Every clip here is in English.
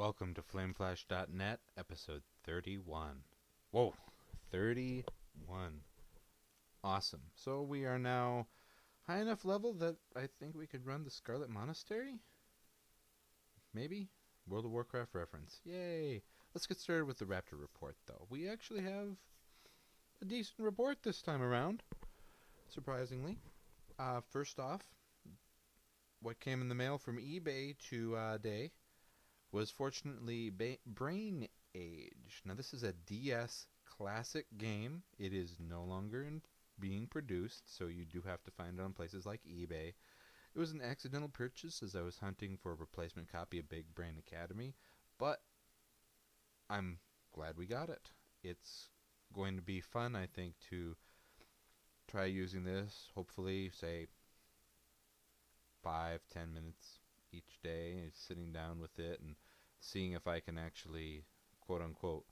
Welcome to flameflash.net, episode 31. Whoa, 31. Awesome. So we are now high enough level that I think we could run the Scarlet Monastery? Maybe? World of Warcraft reference. Yay! Let's get started with the Raptr report, though. We actually have a decent report this time around, surprisingly. First off, what came in the mail from eBay today was fortunately Brain Age. Now, this is a DS classic game. It is no longer being produced, so you do have to find it on places like eBay. It was an accidental purchase as I was hunting for a replacement copy of Big Brain Academy, but I'm glad we got it. It's going to be fun, I think, to try using this, hopefully, say, 5-10 minutes each day, sitting down with it and seeing if I can actually, quote-unquote,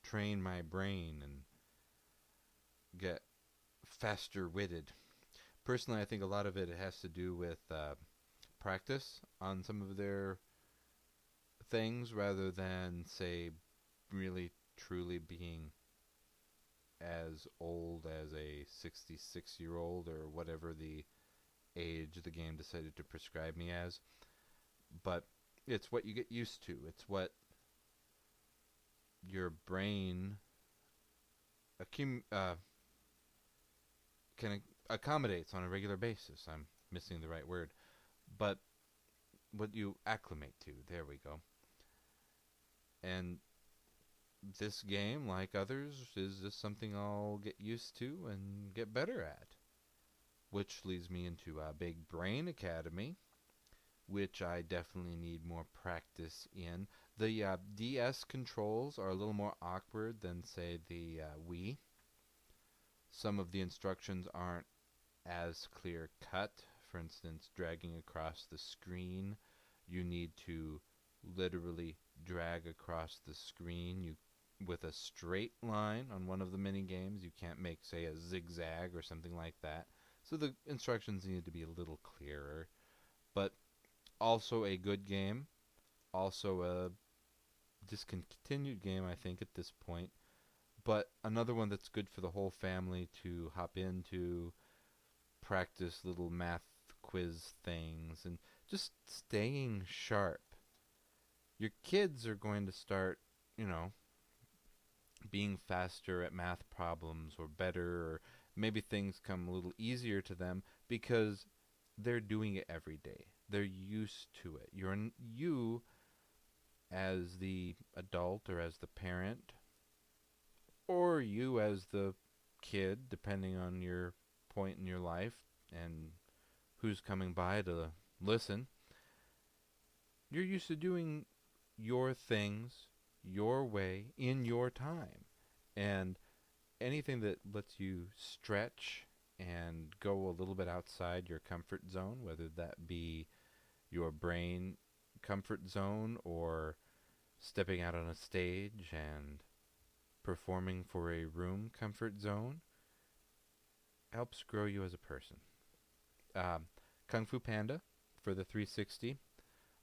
train my brain and get faster-witted. Personally, I think a lot of it has to do with practice on some of their things rather than, say, really truly being as old as a 66-year-old or whatever the age the game decided to prescribe me as. But it's what you get used to. It's what your brain accommodates on a regular basis. I'm missing the right word. But what you acclimate to. There we go. And this game, like others, is just something I'll get used to and get better at. Which leads me into Big Brain Academy, which I definitely need more practice in. The DS controls are a little more awkward than, say, the Wii. Some of the instructions aren't as clear-cut. For instance, dragging across the screen, you need to literally drag across the screen with a straight line on one of the mini games. You can't make, say, a zigzag or something like that. So the instructions need to be a little clearer. But also a good game. Also a discontinued game, I think, at this point. But another one that's good for the whole family to hop into, practice little math quiz things, and just staying sharp. Your kids are going to start, being faster at math problems or better, or maybe things come a little easier to them because they're doing it every day. They're used to it. You, as the adult or as the parent, or you as the kid, depending on your point in your life and who's coming by to listen, you're used to doing your things your way in your time. And anything that lets you stretch and go a little bit outside your comfort zone, whether that be your brain comfort zone or stepping out on a stage and performing for a room comfort zone, helps grow you as a person. Kung Fu Panda for the 360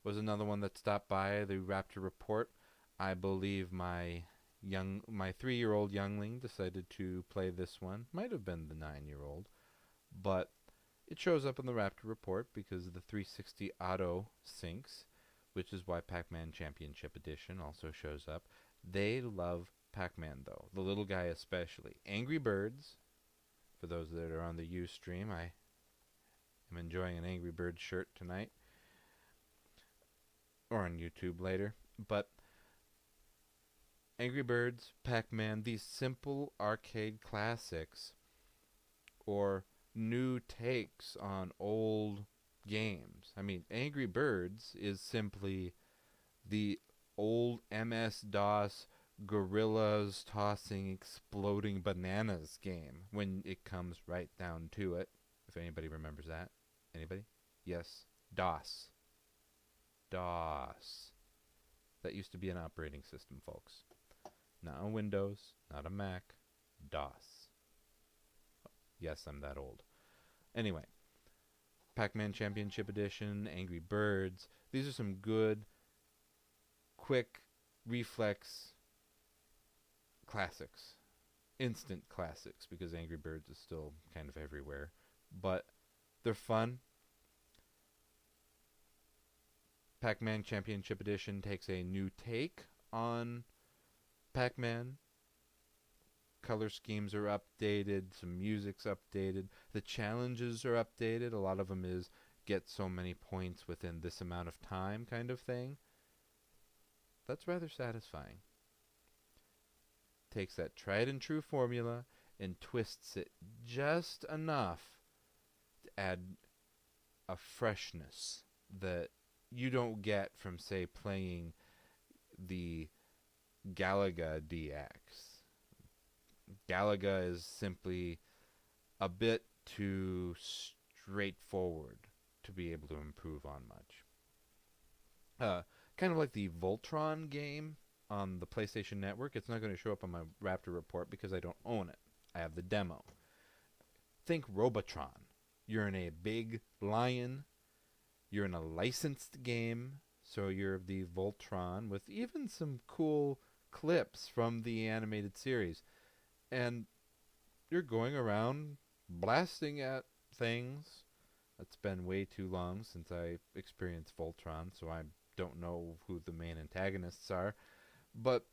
was another one that stopped by the Raptr report. I believe my 3-year-old youngling decided to play this one. Might have been the 9-year-old, but it shows up in the Raptr report because the 360 auto syncs, which is why PacMan Championship Edition also shows up. They love PacMan, though, the little guy especially. Angry Birds, for those that are on the Ustream, I am enjoying an Angry Birds shirt tonight, or on YouTube later, but Angry Birds, PacMan, these simple arcade classics, or new takes on old games. I mean, Angry Birds is simply the old MS-DOS gorillas tossing exploding bananas game when it comes right down to it. If anybody remembers that. Anybody? Yes. DOS. DOS. That used to be an operating system, folks. Not a Windows, not a Mac. DOS. Yes, I'm that old. Anyway, PacMan Championship Edition, Angry Birds. These are some good, quick reflex classics, instant classics, because Angry Birds is still kind of everywhere, but they're fun. PacMan Championship Edition takes a new take on PacMan. Color schemes are updated, some music's updated, the challenges are updated. A lot of them is get so many points within this amount of time kind of thing. That's rather satisfying. Takes that tried and true formula and twists it just enough to add a freshness that you don't get from, say, playing the Galaga DX. Galaga is simply a bit too straightforward to be able to improve on much. Kind of like the Voltron game on the PlayStation Network. It's not going to show up on my Raptr report because I don't own it. I have the demo. Think Robotron. You're in a big lion. You're in a licensed game. So you're the Voltron with even some cool clips from the animated series. And you're going around blasting at things. It's been way too long since I experienced Voltron, so I don't know who the main antagonists are. But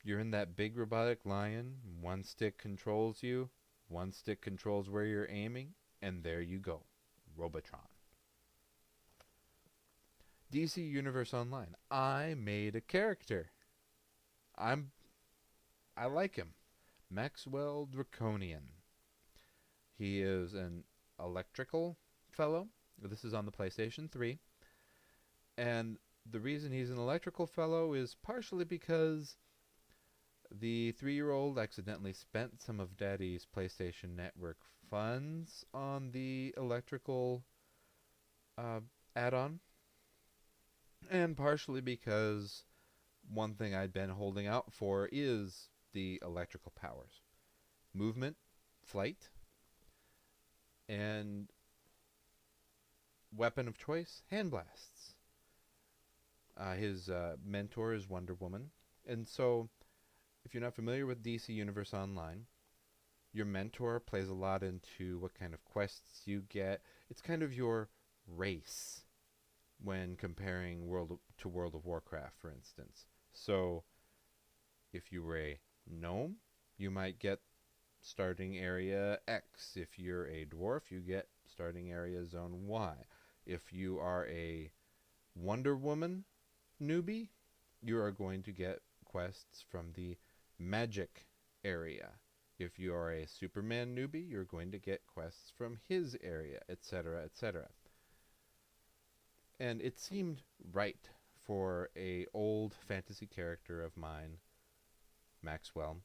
you're in that big robotic lion. One stick controls you. One stick controls where you're aiming. And there you go. Robotron. DC Universe Online. I made a character. I like him. Maxwell Draconian. He is an electrical fellow. This is on the PlayStation 3. And the reason he's an electrical fellow is partially because the 3-year-old accidentally spent some of Daddy's PlayStation Network funds on the electrical add-on. And partially because one thing I'd been holding out for is the electrical powers. Movement, flight, and weapon of choice, hand blasts. His mentor is Wonder Woman. And so, if you're not familiar with DC Universe Online, your mentor plays a lot into what kind of quests you get. It's kind of your race when comparing World of Warcraft, for instance. So, if you were a gnome, you might get starting area X. If you're a dwarf, you get starting area zone Y. If you are a Wonder Woman newbie, you are going to get quests from the magic area. If you are a Superman newbie, you're going to get quests from his area, etc., etc. And it seemed right for a old fantasy character of mine, Maxwell,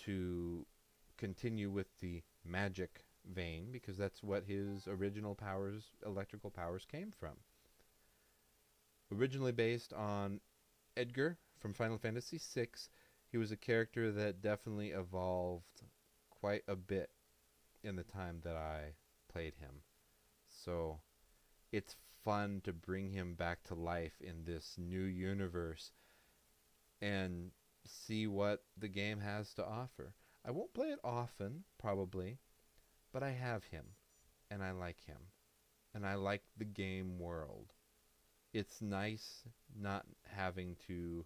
to continue with the magic vein, because that's what his original powers, electrical powers, came from. Originally based on Edgar from Final Fantasy VI, he was a character that definitely evolved quite a bit in the time that I played him. So it's fun to bring him back to life in this new universe and see what the game has to offer. I won't play it often, probably, but I have him, and I like him, and I like the game world. It's nice not having to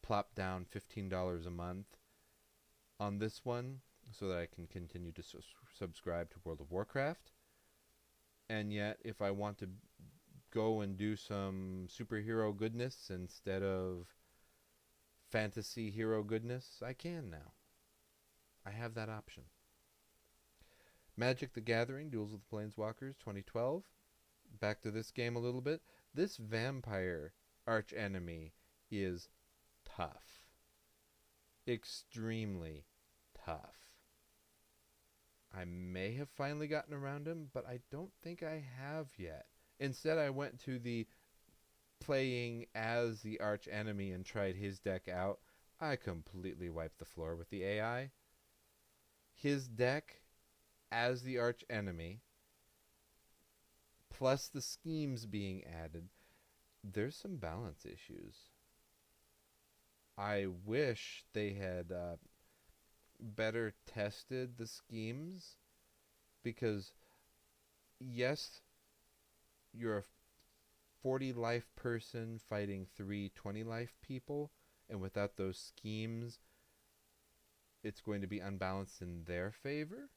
plop down $15 a month on this one so that I can continue to subscribe to World of Warcraft. And yet, if I want to go and do some superhero goodness instead of fantasy hero goodness, I can now. I have that option. Magic the Gathering, Duels with the Planeswalkers, 2012. Back to this game a little bit. This vampire archenemy is tough. Extremely tough. I may have finally gotten around him, but I don't think I have yet. Instead, I went to the playing as the archenemy and tried his deck out. I completely wiped the floor with the AI. His deck as the archenemy, plus the schemes being added, there's some balance issues. I wish they had better tested the schemes, because yes, you're a 40 life person fighting 3 20 life people, and without those schemes, it's going to be unbalanced in their favor.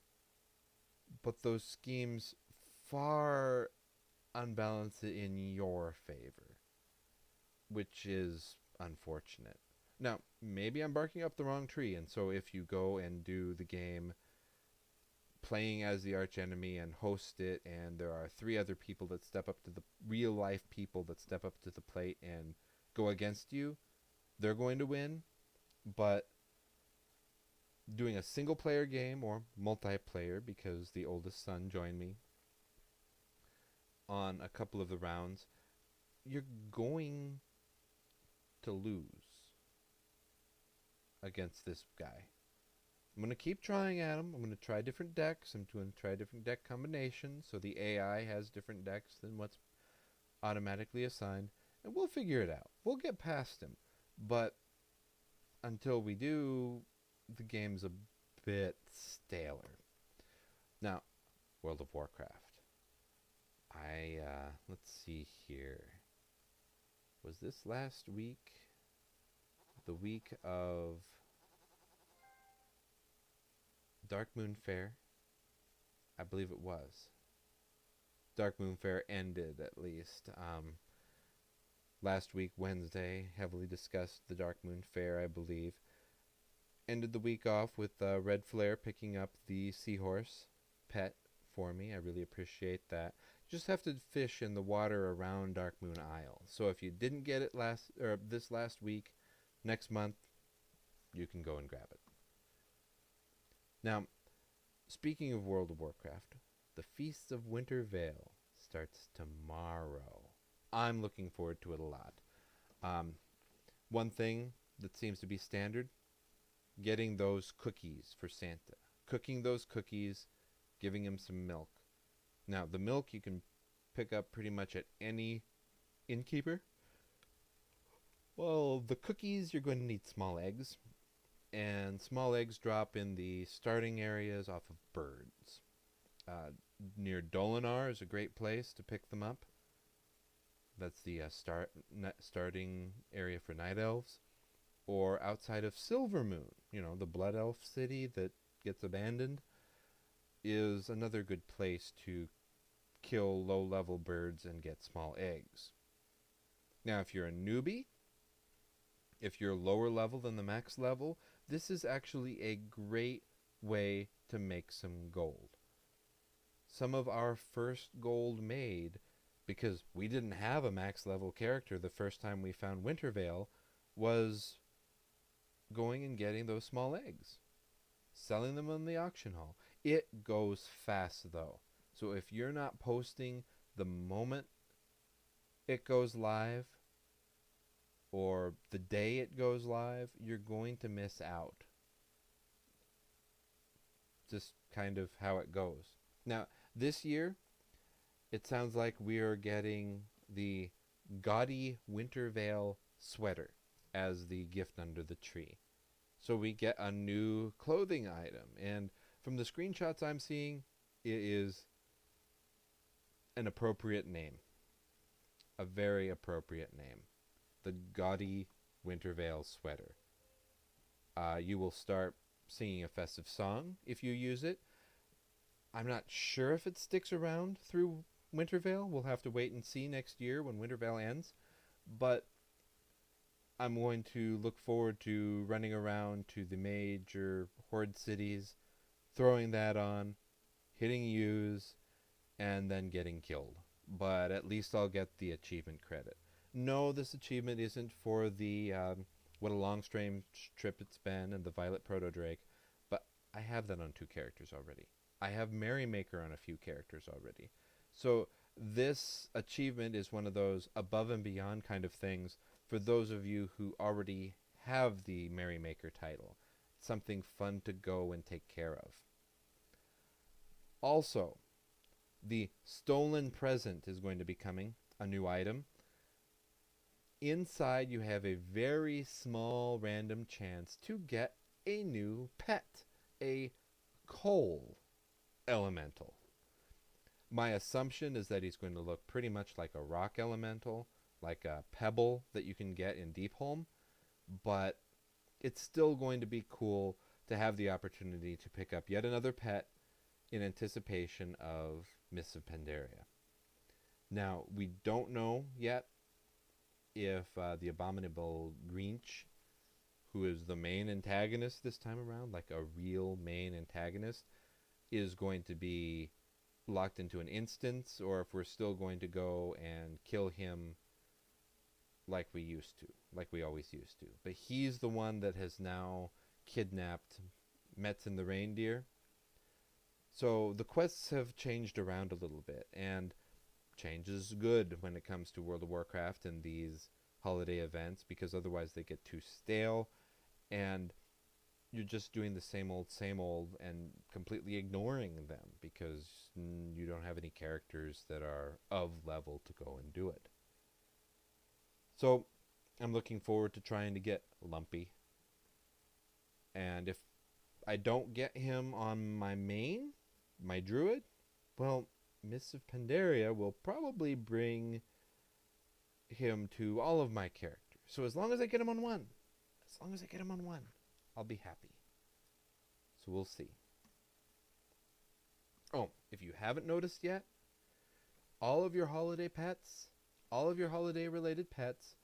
But those schemes far unbalance it in your favor, which is unfortunate. Now, maybe I'm barking up the wrong tree, and so if you go and do the game playing as the archenemy and host it, and there are 3 other people that step up to the real life people that step up to the plate and go against you, they're going to win. But doing a single player game or multiplayer, because the oldest son joined me on a couple of the rounds, you're going to lose against this guy. I'm going to keep trying at him. I'm going to try different decks. I'm going to try different deck combinations, so the AI has different decks than what's automatically assigned, and we'll figure it out. We'll get past him. But until we do, the game's a bit staler. Now, World of Warcraft. Let's see here. Was this last week? The week of Dark Moon Fair? I believe it was. Dark Moon Fair ended, at least. Last week, Wednesday, heavily discussed the Dark Moon Fair, I believe. Ended the week off with Red Flare picking up the seahorse pet for me. I really appreciate that. Just have to fish in the water around Dark Moon Isle. So if you didn't get it this last week, next month, you can go and grab it. Now, speaking of World of Warcraft, the Feasts of Winter Veil starts tomorrow. I'm looking forward to it a lot. One thing that seems to be standard, getting those cookies for Santa. Cooking those cookies, giving him some milk. Now, the milk you can pick up pretty much at any innkeeper. Well, the cookies, you're going to need small eggs. And small eggs drop in the starting areas off of birds. Near Dolinar is a great place to pick them up. That's the starting area for night elves. Or outside of Silvermoon, the blood elf city that gets abandoned, is another good place to kill low-level birds and get small eggs. Now, if you're a newbie, if you're lower level than the max level, this is actually a great way to make some gold. Some of our first gold made, because we didn't have a max level character the first time we found Wintervale, was going and getting those small eggs, selling them on the auction hall. It goes fast, though. So if you're not posting the moment it goes live, or the day it goes live, you're going to miss out. Just kind of how it goes. Now, this year, it sounds like we are getting the gaudy Wintervale sweater as the gift under the tree. So we get a new clothing item. And from the screenshots I'm seeing, it is an appropriate name. A very appropriate name. The gaudy Wintervale sweater. You will start singing a festive song if you use it. I'm not sure if it sticks around through Wintervale. We'll have to wait and see next year when Wintervale ends. But I'm going to look forward to running around to the major horde cities, throwing that on, hitting use, and then getting killed. But at least I'll get the achievement credit. No, this achievement isn't for the What a Long Strange Trip It's Been and the Violet Proto Drake, but I have that on 2 characters already. I have Merrymaker on a few characters already. So this achievement is one of those above and beyond kind of things for those of you who already have the Merrymaker title. It's something fun to go and take care of. Also, the Stolen Present is going to be coming, a new item. inside you have a very small random chance to get a new pet, a coal elemental. My assumption is that he's going to look pretty much like a rock elemental, like a pebble that you can get in Deepholm, but it's still going to be cool to have the opportunity to pick up yet another pet in anticipation of Mists of Pandaria. Now, we don't know yet if the Abominable Grinch, who is the main antagonist this time around, like a real main antagonist, is going to be locked into an instance, or if we're still going to go and kill him like we always used to. But he's the one that has now kidnapped Metz and the reindeer. So the quests have changed around a little bit, and change is good when it comes to World of Warcraft and these holiday events, because otherwise they get too stale, and you're just doing the same old, and completely ignoring them because you don't have any characters that are of level to go and do it. So I'm looking forward to trying to get Lumpy. And if I don't get him on my main, my druid, well, Mists of Pandaria will probably bring him to all of my characters. So as long as I get him on one, I'll be happy. So we'll see. Oh, if you haven't noticed yet, all of your holiday pets, all of your holiday related pets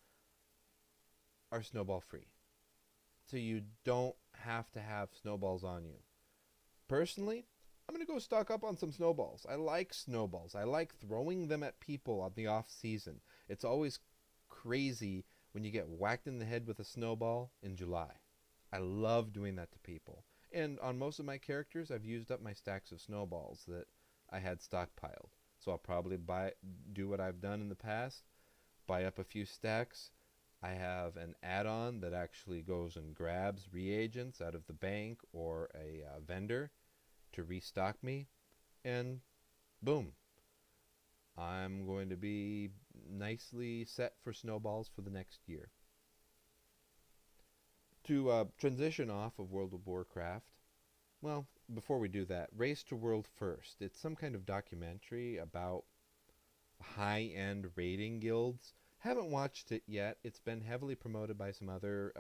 are snowball free. So you don't have to have snowballs on you. Personally, I'm going to go stock up on some snowballs. I like snowballs. I like throwing them at people on the off season. It's always crazy when you get whacked in the head with a snowball in July. I love doing that to people. And on most of my characters, I've used up my stacks of snowballs that I had stockpiled. So I'll probably do what I've done in the past, buy up a few stacks. I have an add-on that actually goes and grabs reagents out of the bank or a vendor to restock me, and boom, I'm going to be nicely set for snowballs for the next year. To transition off of World of Warcraft, well, before we do that, Race to World First. It's some kind of documentary about high-end raiding guilds. Haven't watched it yet. It's been heavily promoted by some other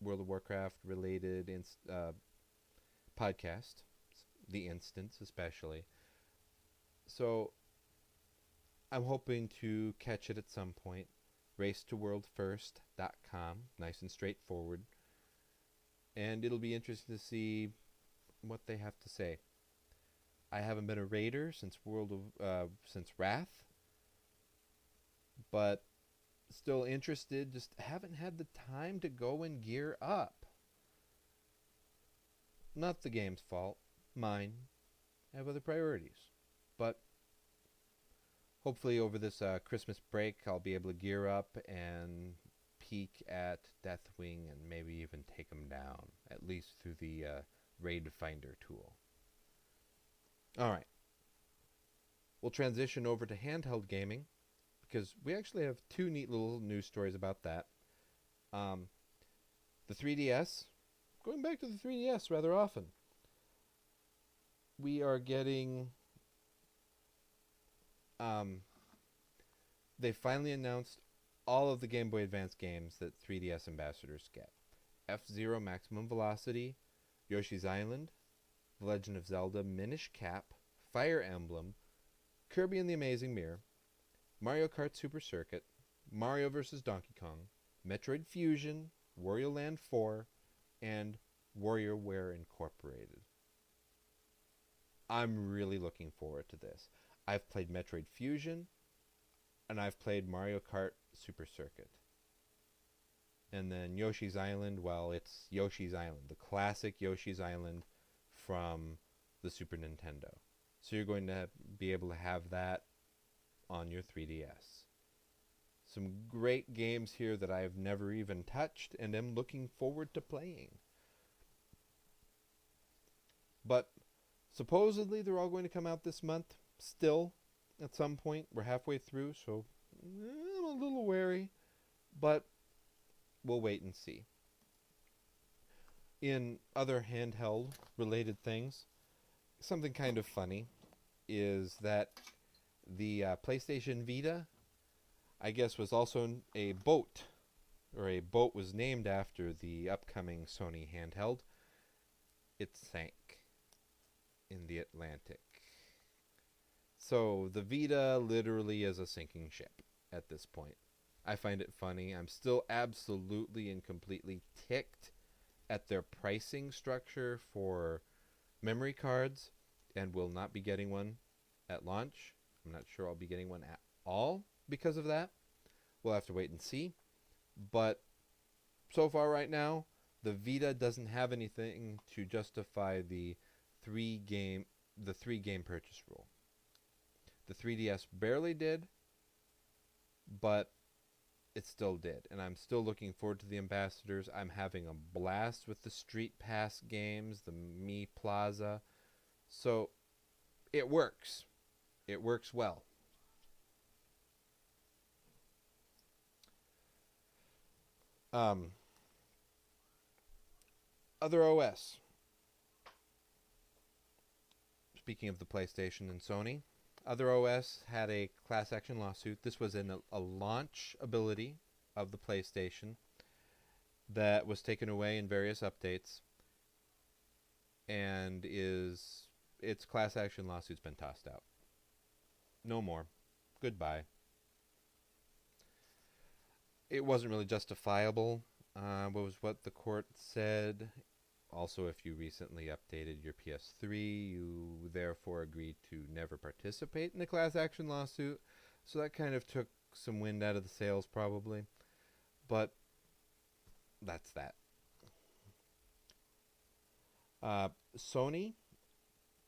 World of Warcraft-related podcasts, The Instance especially. So I'm hoping to catch it at some point. RacetoWorldFirst.com, nice and straightforward. And it'll be interesting to see what they have to say. I haven't been a raider since since Wrath, but still interested. Just haven't had the time to go and gear up. Not the game's fault, mine. I have other priorities, but hopefully over this Christmas break, I'll be able to gear up and peek at Deathwing and maybe even take him down, at least through the Raid Finder tool. Alright. We'll transition over to handheld gaming, because we actually have two neat little news stories about that. The 3DS, going back to the 3DS rather often. We are getting... they finally announced all of the Game Boy Advance games that 3DS ambassadors get. F-Zero Maximum Velocity, Yoshi's Island, The Legend of Zelda Minish Cap, Fire Emblem, Kirby and the Amazing Mirror, Mario Kart Super Circuit, Mario vs. Donkey Kong, Metroid Fusion, Wario Land 4, and WarioWare Incorporated. I'm really looking forward to this. I've played Metroid Fusion, and I've played Mario Kart Super Circuit. And then Yoshi's Island, well, it's Yoshi's Island, the classic Yoshi's Island from the Super Nintendo. So you're going to be able to have that on your 3DS. Some great games here that I've never even touched and am looking forward to playing. But supposedly they're all going to come out this month still at some point. We're halfway through, so I'm a little wary. but we'll wait and see. In other handheld related things, something kind of funny is that the PlayStation Vita, I guess, was also a boat, or a boat was named after the upcoming Sony handheld. It sank in the Atlantic. So the Vita literally is a sinking ship at this point. I find it funny. I'm still absolutely and completely ticked at their pricing structure for memory cards, and will not be getting one at launch. I'm not sure I'll be getting one at all because of that. We'll have to wait and see. But so far right now, the Vita doesn't have anything to justify the three game purchase rule. The 3DS barely did, but it still did. And I'm still looking forward to the ambassadors. I'm having a blast with the Street Pass games, the Mi Plaza. So it works. It works well. Other OS. Speaking of the PlayStation and Sony, Other OS had a class action lawsuit. This was in a launch ability of the PlayStation that was taken away in various updates, and its class action lawsuit's been tossed out. No more. Goodbye. It wasn't really justifiable. What the court said. Also, if you recently updated your PS3, you therefore agreed to never participate in a class action lawsuit. So that kind of took some wind out of the sails, probably. But that's that. Sony.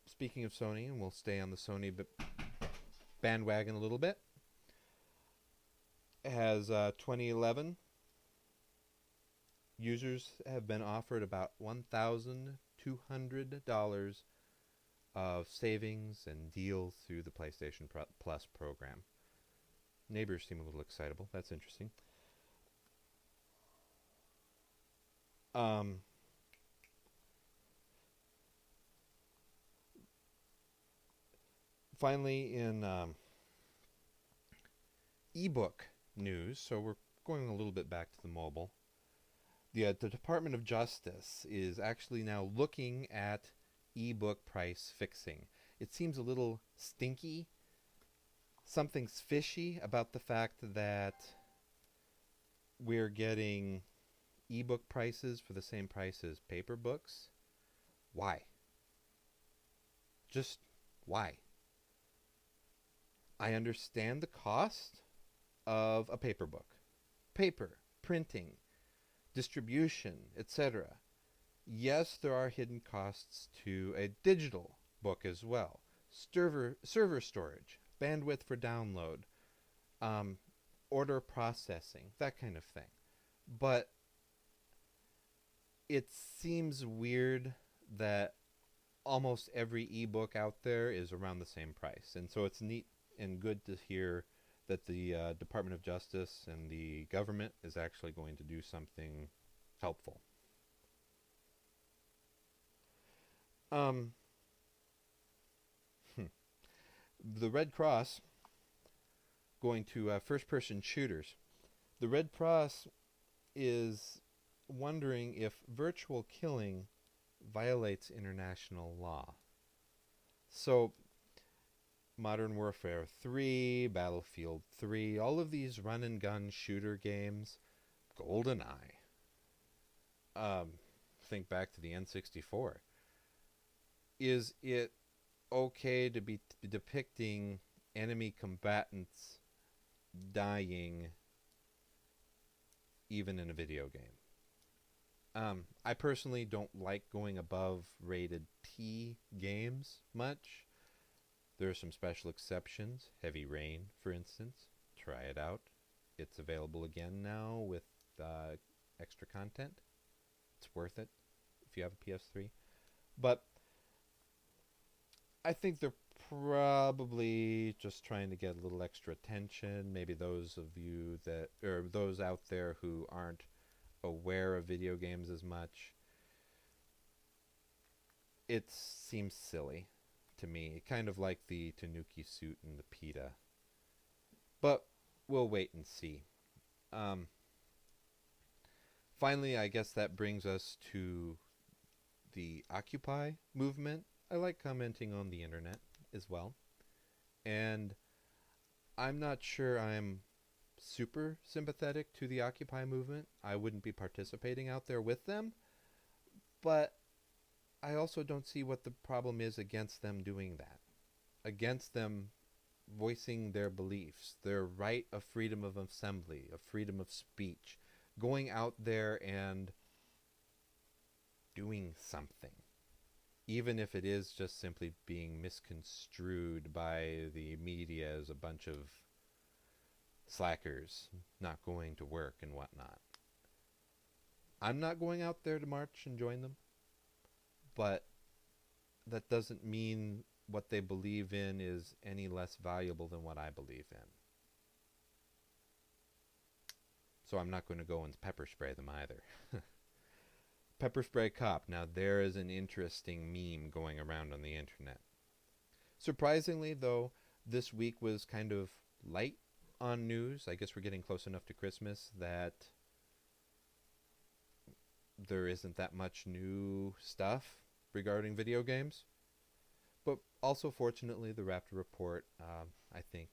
Speaking of Sony, and we'll stay on the Sony bandwagon a little bit, has 2011 users have been offered about $1,200 of savings and deals through the PlayStation Plus program. Neighbors seem a little excitable. That's interesting. Finally, in ebook news, so we're going a little bit back to the mobile. The Department of Justice is actually now looking at ebook price fixing. It seems a little stinky. Something's fishy about the fact that we're getting ebook prices for the same price as paper books. Why? Just why? I understand the cost of a paper book. Paper, printing, distribution, etc. Yes, there are hidden costs to a digital book as well. Server storage, bandwidth for download, order processing, that kind of thing. But it seems weird that almost every ebook out there is around the same price. And so it's neat and good to hear that the Department of Justice and the government is actually going to do something helpful. The Red Cross, going to first-person shooters. The Red Cross is wondering if virtual killing violates international law. So, Modern Warfare 3, Battlefield 3, all of these run-and-gun shooter games, GoldenEye. Think back to the N64. Is it okay to be depicting enemy combatants dying even in a video game? I personally don't like going above rated P games much. There are some special exceptions. Heavy Rain, for instance. Try it out. It's available again now with extra content. It's worth it if you have a PS3. But I think they're probably just trying to get a little extra attention. Maybe those of you that, or those out there who aren't aware of video games as much, it seems silly to me. Kind of like the Tanuki suit and the PETA. But we'll wait and see. Finally, I guess that brings us to the Occupy movement. I like commenting on the internet as well. And I'm not sure I'm super sympathetic to the Occupy movement. I wouldn't be participating out there with them. But I also don't see what the problem is against them doing that. Against them voicing their beliefs, their right of freedom of assembly, of freedom of speech, going out there and doing something, even if it is just simply being misconstrued by the media as a bunch of slackers not going to work and whatnot. I'm not going out there to march and join them, but that doesn't mean what they believe in is any less valuable than what I believe in. So I'm not going to go and pepper spray them either. Pepper spray cop. Now there is an interesting meme going around on the internet. Surprisingly, though, this week was kind of light on news. I guess we're getting close enough to Christmas that there isn't that much new stuff regarding video games. But also, fortunately, the Raptr report, I think,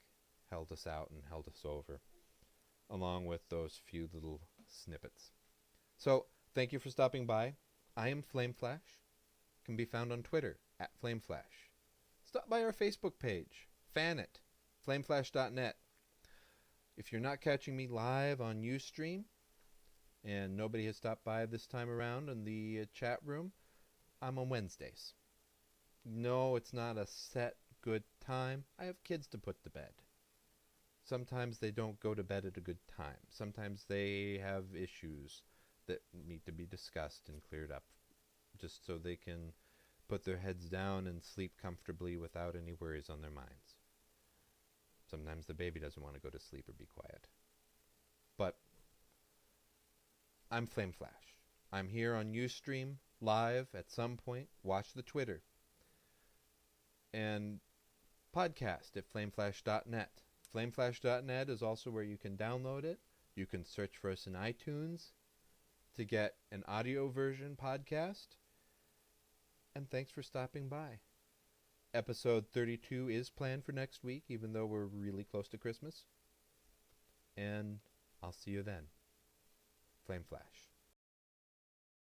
held us out and held us over, along with those few little snippets. So, thank you for stopping by. I am Flameflash. Can be found on Twitter, @Flameflash. Stop by our Facebook page. Fan it. Flameflash.net. If you're not catching me live on Ustream, and nobody has stopped by this time around in the chat room, I'm on Wednesdays. No, it's not a set good time. I have kids to put to bed. Sometimes they don't go to bed at a good time. Sometimes they have issues that need to be discussed and cleared up, just so they can put their heads down and sleep comfortably without any worries on their minds. Sometimes the baby doesn't want to go to sleep or be quiet. But I'm Flameflash. I'm here on Ustream live at some point. Watch the Twitter. And podcast at flameflash.net. Flameflash.net is also where you can download it. You can search for us in iTunes to get an audio version podcast. And thanks for stopping by. Episode 32 is planned for next week, even though we're really close to Christmas. And I'll see you then. Flameflash.